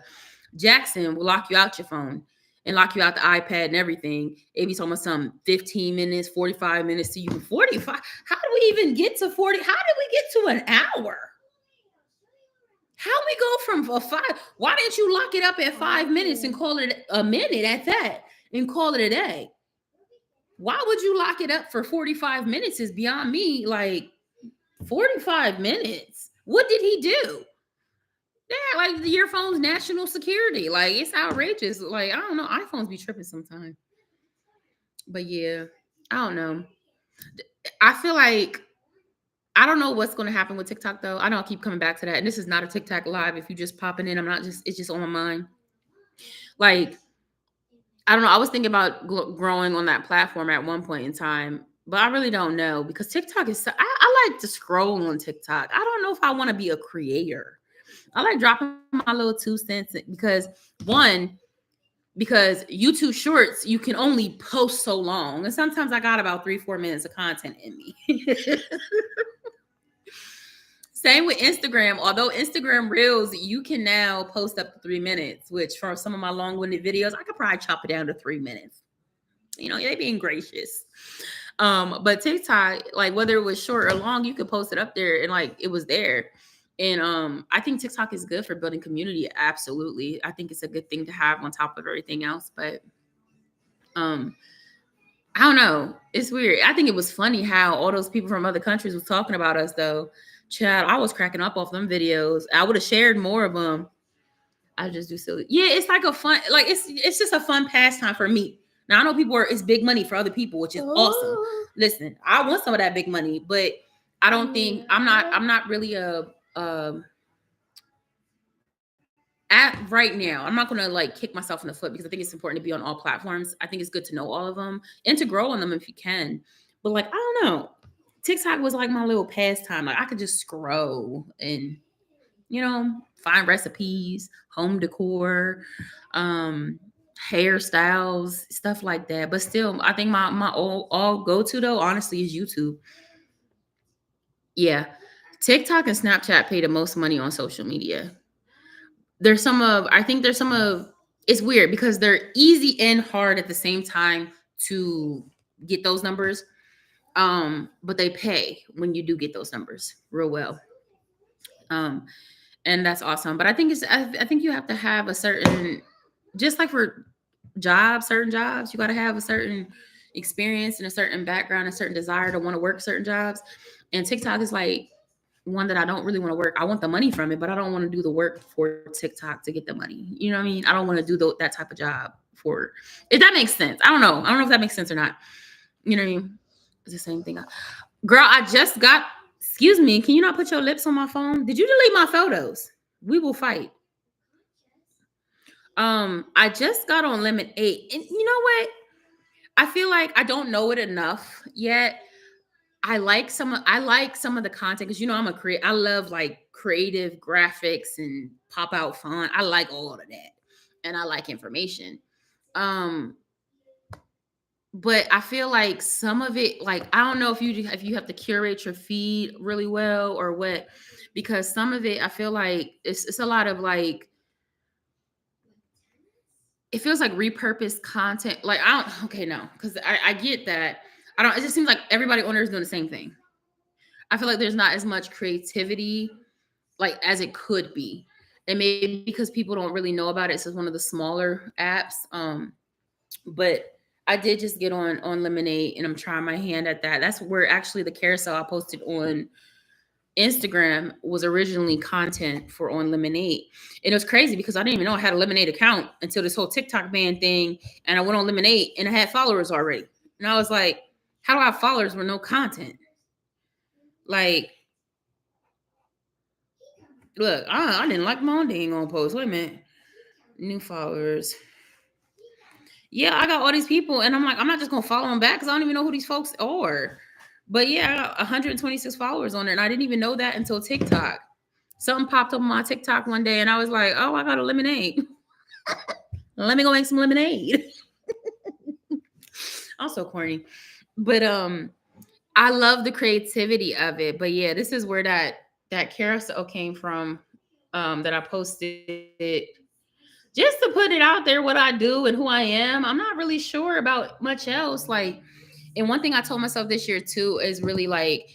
A: Jackson will lock you out your phone and lock you out the iPad and everything. It be talking about some 15 minutes, 45 minutes to you. 45. How do we even get to 40? How did we get to an hour? How we go from a 5? Why didn't you lock it up at 5 minutes and call it a minute at that and call it a day? Why would you lock it up for 45 minutes is beyond me. Like 45 minutes. What did he do? Yeah, like your phone's national security. Like it's outrageous. Like I don't know, iPhones be tripping sometimes. But yeah, I don't know. I feel like I don't know what's going to happen with TikTok though. I know I keep coming back to that, and this is not a TikTok live. If you just popping in, I'm not just. It's just on my mind. Like I don't know. I was thinking about growing on that platform at one point in time, but I really don't know because TikTok is. I like to scroll on TikTok. I don't know if I want to be a creator. I like dropping my little 2 cents because YouTube Shorts, you can only post so long. And sometimes I got about 3-4 minutes of content in me. Same with Instagram. Although Instagram Reels, you can now post up to 3 minutes, which for some of my long-winded videos, I could probably chop it down to 3 minutes. You know, they being gracious. But TikTok, like whether it was short or long, you could post it up there and like it was there. And I think TikTok is good for building community. Absolutely. I think it's a good thing to have on top of everything else. But I don't know. It's weird. I think it was funny how all those people from other countries was talking about us though. Child, I was cracking up off them videos. I would have shared more of them. I just do silly. Yeah, it's like a fun, like it's just a fun pastime for me. Now I know people are it's big money for other people, which is awesome. Listen, I want some of that big money, but I don't think I'm not really a at right now, I'm not gonna like kick myself in the foot because I think it's important to be on all platforms. I think it's good to know all of them and to grow on them if you can. But like, I don't know. TikTok was like my little pastime. Like I could just scroll and find recipes, home decor, um, hairstyles, stuff like that. But still, I think my all go to though, honestly, is YouTube. Yeah. TikTok and Snapchat pay the most money on social media. There's some of it's weird because they're easy and hard at the same time to get those numbers. But they pay when you do get those numbers real well. Um, and that's awesome. But I think you have to have a certain, just like for certain jobs, you got to have a certain experience and a certain background, a certain desire to want to work certain jobs. And TikTok is like one that I don't really want to work. I want the money from it, but I don't want to do the work for TikTok to get the money. You know what I mean? I don't want to do that type of job for, if that makes sense. I don't know. I don't know if that makes sense or not. You know what I mean? It's the same thing. Girl, I just got, excuse me, can you not put your lips on my phone? Did you delete my photos? We will fight. I just got on limit 8. And you know what? I feel like I don't know it enough yet. I like some of the content because I'm I love like creative graphics and pop out font. I like all of that. And I like information. But I feel like some of it, like I don't know if you have to curate your feed really well or what, because some of it I feel like it's a lot of like, it feels like repurposed content. Like I don't, okay, no, because I get that. It just seems like everybody on there is doing the same thing. I feel like there's not as much creativity like as it could be. and maybe because people don't really know about it, so it's one of the smaller apps. But I did just get on Lemonade, and I'm trying my hand at that. That's where actually the carousel I posted on Instagram was originally content for on Lemonade. And it was crazy because I didn't even know I had a Lemonade account until this whole TikTok ban thing. And I went on Lemonade and I had followers already. And I was like, how do I have followers with no content? Like, look, I didn't like my own dang on post. Wait a minute. New followers. Yeah, I got all these people, and I'm like, I'm not just gonna follow them back because I don't even know who these folks are. But yeah, I got 126 followers on there, and I didn't even know that until TikTok. Something popped up on my TikTok one day, and I was like, oh, I got a lemonade. Let me go make some lemonade. I'm so corny. But I love the creativity of it. But yeah, this is where that carousel came from. That I posted just to put it out there what I do and who I am. I'm not really sure about much else. Like, and one thing I told myself this year too is really like,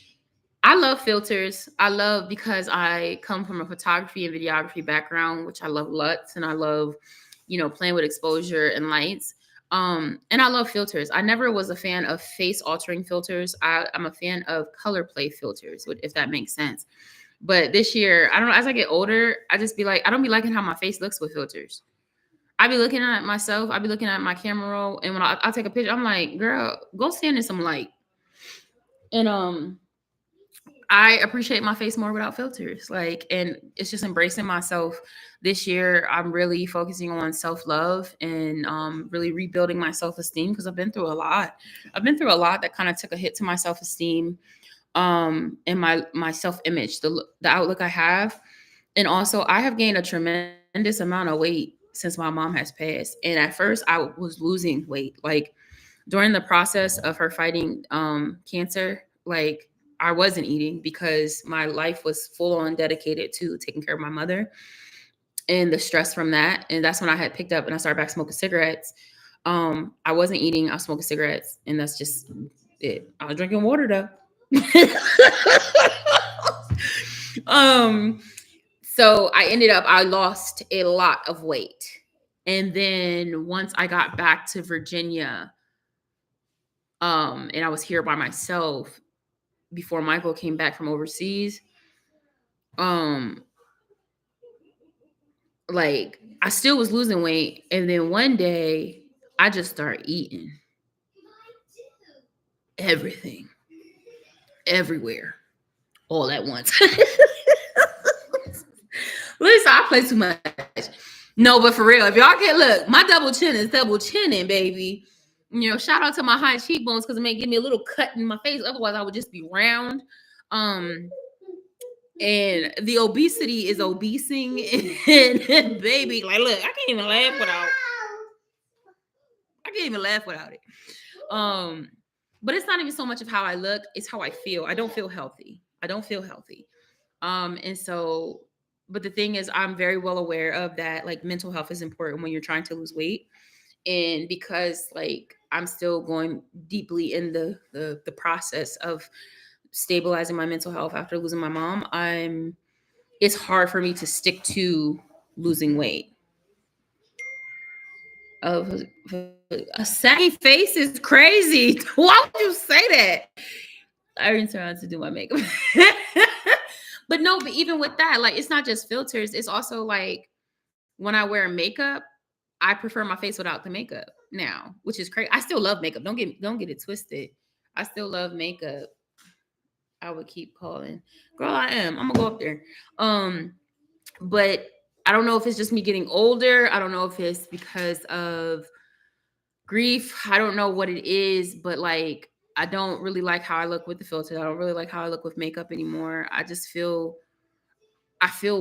A: I love filters. I love because I come from a photography and videography background, which I love LUTs and I love, playing with exposure and lights. And I love filters. I never was a fan of face altering filters. I'm a fan of color play filters, if that makes sense. But this year, I don't know, as I get older, I just be like, I don't be liking how my face looks with filters. I be looking at myself, I be looking at my camera roll, and when I take a picture, I'm like, girl, go stand in some light. And I appreciate my face more without filters. Like, and it's just embracing myself. This year, I'm really focusing on self-love and really rebuilding my self-esteem because I've been through a lot. I've been through a lot that kind of took a hit to my self-esteem, and my self-image, the outlook I have. And also I have gained a tremendous amount of weight since my mom has passed. And at first I was losing weight. Like during the process of her fighting cancer, like I wasn't eating because my life was full on dedicated to taking care of my mother and the stress from that. And that's when I had picked up and I started back smoking cigarettes. I wasn't eating, I was smoking cigarettes, and that's just it. I was drinking water though. um so I lost a lot of weight. And then once I got back to Virginia, and I was here by myself before Michael came back from overseas, um, like I still was losing weight. And then one day I just started eating everything, everywhere, all at once. Listen, I play too much. No, but for real, if y'all can look, my double chin is double chinning, baby. Shout out to my high cheekbones because it may give me a little cut in my face. Otherwise, I would just be round. And the obesity is obesing, and baby, like, look, I can't even laugh without it. But it's not even so much of how I look; it's how I feel. I don't feel healthy. And so, but the thing is, I'm very well aware of that. Like, mental health is important when you're trying to lose weight. And because like I'm still going deeply in the process of stabilizing my mental health after losing my mom, it's hard for me to stick to losing weight. Of a saggy face is crazy. Why would you say that? I didn't turn on to do my makeup. But no, but even with that, like it's not just filters, it's also like when I wear makeup, I prefer my face without the makeup now, which is crazy. I still love makeup. Don't get it twisted. I still love makeup. I would keep calling. Girl, I am. I'm gonna go up there. But I don't know if it's just me getting older. I don't know if it's because of grief. I don't know what it is, but like I don't really like how I look with the filter. I don't really like how I look with makeup anymore. I feel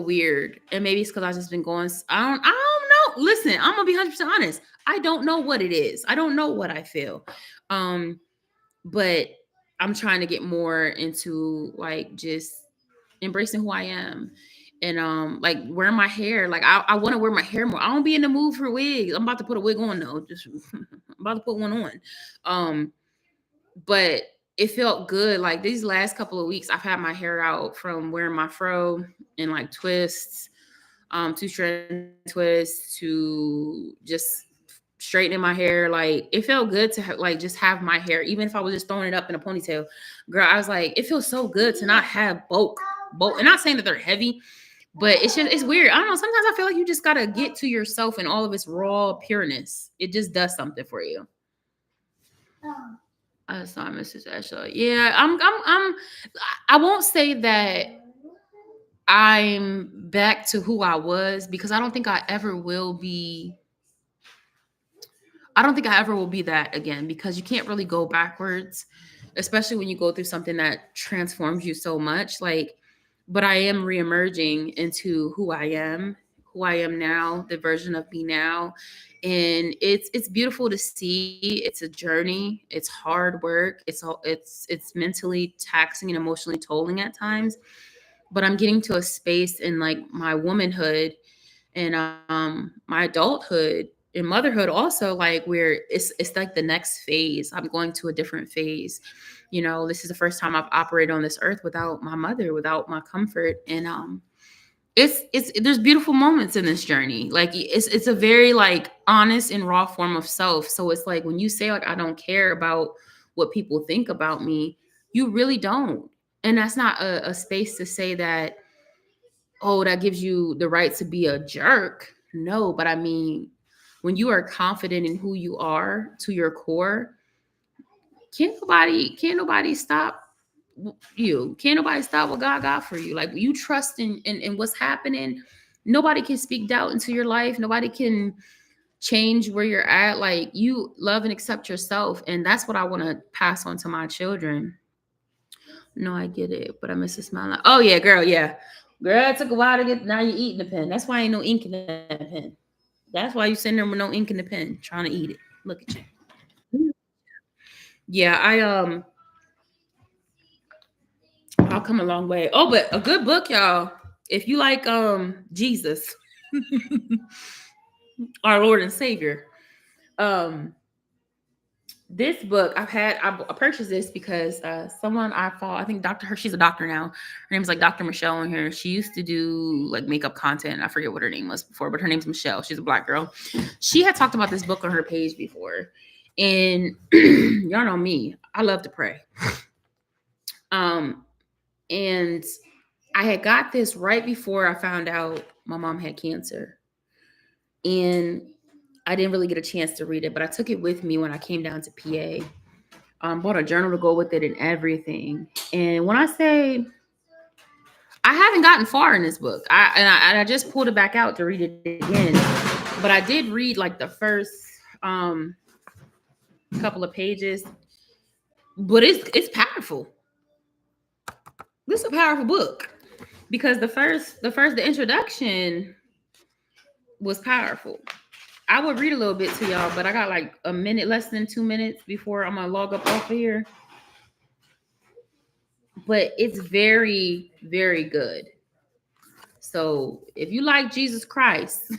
A: weird. And maybe it's because I've just been going. I don't know. Listen, I'm gonna be 100% honest. I don't know what it is. I don't know what I feel. But I'm trying to get more into like just embracing who I am. And like wearing my hair. Like I want to wear my hair more. I don't be in the mood for wigs. I'm about to put a wig on though. Just I'm about to put one on. But it felt good. Like these last couple of weeks, I've had my hair out from wearing my fro and like twists. two-strand twist to just straightening my hair. Like it felt good to like just have my hair, even if I was just throwing it up in a ponytail. Girl, I was like, it feels so good to not have bulk. And not saying that they're heavy, but it's weird. I don't know. Sometimes I feel like you just gotta get to yourself in all of its raw pureness. It just does something for you. I saw Mrs. Ashley. Yeah, I won't say that I'm back to who I was because I don't think I ever will be. I don't think I ever will be that again because you can't really go backwards, especially when you go through something that transforms you so much. Like, but I am reemerging into who I am now, the version of me now, and it's beautiful to see. It's a journey. It's hard work. It's mentally taxing and emotionally tolling at times. But I'm getting to a space in like my womanhood and my adulthood and motherhood also, like where it's like the next phase. I'm going to a different phase. You know, this is the first time I've operated on this earth without my mother, without my comfort. And it's there's beautiful moments in this journey. Like it's a very like honest and raw form of self. So it's like when you say like I don't care about what people think about me, you really don't. And that's not a space to say that, oh, that gives you the right to be a jerk. No, but I mean, when you are confident in who you are to your core, can't nobody stop you. Can't nobody stop what God got for you. Like you trust in what's happening. Nobody can speak doubt into your life. Nobody can change where you're at. Like you love and accept yourself. And that's what I want to pass on to my children. No, I get it, but I miss a smile. Like, oh yeah, girl, yeah. Girl, it took a while to get. Now you're eating the pen. That's why ain't no ink in that pen. That's why you sitting there with no ink in the pen, trying to eat it. Look at you. Yeah, I'll come a long way. Oh, but a good book, y'all. If you like Jesus, our Lord and Savior, um, this book I purchased this because someone I follow, I think Dr. Her, she's a doctor now. Her name's like Dr. Michelle in here. She used to do like makeup content. I forget what her name was before, but her name's Michelle. She's a black girl. She had talked about this book on her page before. And y'all know me. I love to pray. Um, and I had got this right before I found out my mom had cancer. And I didn't really get a chance to read it, but I took it with me when I came down to PA. Bought a journal to go with it and everything. And when I say I haven't gotten far in this book, I just pulled it back out to read it again. But I did read like the first couple of pages. But it's powerful. This is a powerful book because the introduction was powerful. I would read a little bit to y'all, but I got like a minute, less than 2 minutes before I'm gonna log up off of here. But it's very, very good. So if you like Jesus Christ,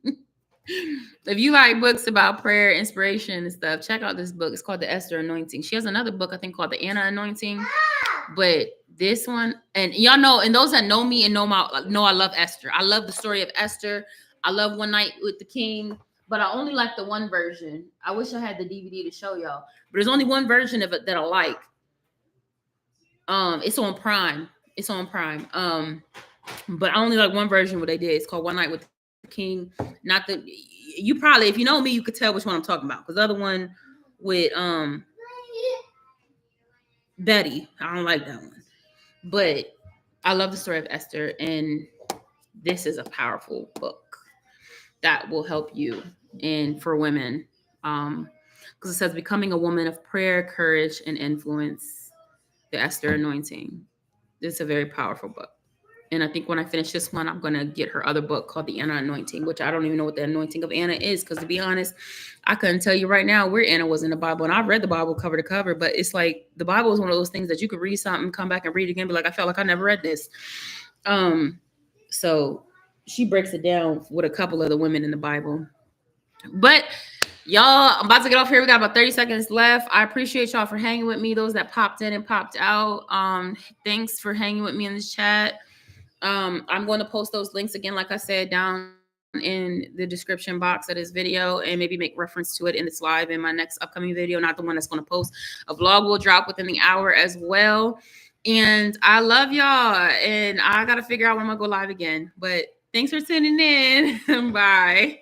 A: if you like books about prayer, inspiration, and stuff, check out this book. It's called The Esther Anointing. She has another book, I think, called The Anna Anointing. But this one, and y'all know, and those that know me and know I love Esther. I love the story of Esther. I love One Night with the King, but I only like the one version. I wish I had the DVD to show y'all, but there's only one version of it that I like. It's on Prime. It's on Prime. But I only like one version what they did. It's called One Night with the King. Not the you probably, if you know me, you could tell which one I'm talking about. Because the other one with Betty, I don't like that one. But I love the story of Esther, and this is a powerful book that will help you and for women. Because it says becoming a woman of prayer, courage, and influence, the Esther Anointing. It's a very powerful book. And I think when I finish this one, I'm going to get her other book called The Anna Anointing, which I don't even know what the anointing of Anna is. Because to be honest, I couldn't tell you right now where Anna was in the Bible. And I've read the Bible cover to cover, but it's like the Bible is one of those things that you could read something, come back and read it again, be like, I felt like I never read this. So she breaks it down with a couple of the women in the Bible. But y'all, I'm about to get off here. We got about 30 seconds left. I appreciate y'all for hanging with me. Those that popped in and popped out. Thanks for hanging with me in this chat. I'm going to post those links again, like I said, down in the description box of this video, and maybe make reference to it in this live in my next upcoming video, not the one that's going to post. A vlog will drop within the hour as well. And I love y'all, and I got to figure out when I'm going to go live again. But thanks for tuning in. Bye.